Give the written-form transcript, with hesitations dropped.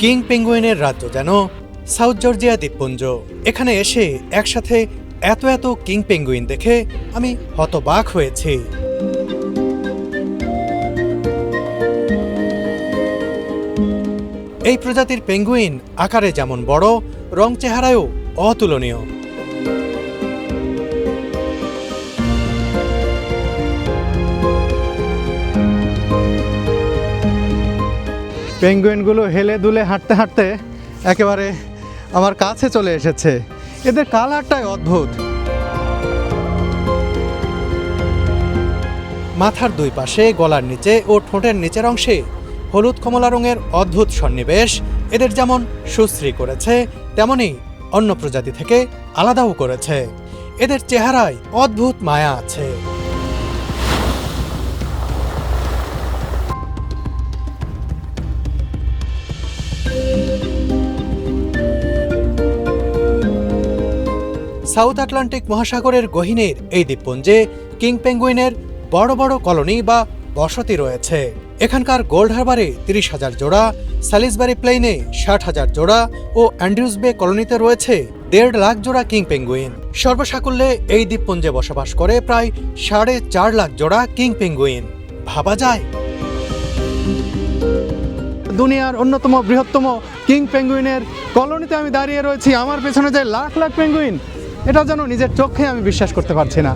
King পেঙ্গুইনের রাজ্য যেন south Georgia দ্বীপপুঞ্জ। এখানে এসে একসাথে এত এত কিং পেঙ্গুইন দেখে আমি হতবাক হয়েছি। এই প্রজাতির পেঙ্গুইন আকারে যেমন বড়, রং চেহারায়ও অতুলনীয়। পেঙ্গুইনগুলো হেলে দুলে হাঁটতে হাঁটতে একেবারে আমার কাছে চলে এসেছে। এদের কালারটাই অদ্ভুত। মাথার দুই পাশে, গলার নিচে ও ঠোঁটের নিচের অংশে হলুদ কমলা রঙের অদ্ভুত সন্নিবেশ এদের যেমন সুশ্রী করেছে, তেমনি অন্য প্রজাতি থেকে আলাদাও করেছে। এদের চেহারায় অদ্ভুত মায়া আছে। সাউথ আটলান্টিক মহাসাগরের গহীনের এই দ্বীপপুঞ্জে কিং পেঙ্গুইনের বড় বড় কলোনি বা বসতি রয়েছে। এখানকার গোল্ড হারবারে ৩০,০০০ জোড়া, স্যালিসবারি প্লেইনে ৬০,০০০ জোড়া ও অ্যান্ড্রিউস বে কলোনিতে রয়েছে ১.৫ লাখ জোড়া কিং পেঙ্গুইন। সর্বসাকুল্যে এই দ্বীপপুঞ্জে বসবাস করে প্রায় ৪.৫ লাখ জোড়া কিং পেঙ্গুইন। ভাবা যায়? দুনিয়ার অন্যতম বৃহত্তম কিং পেঙ্গুইনের কলোনিতে আমি দাঁড়িয়ে রয়েছি। আমার পেছনে যে লাখ লাখ পেঙ্গুইন, এটা যেন নিজের চোখে আমি বিশ্বাস করতে পারছি না।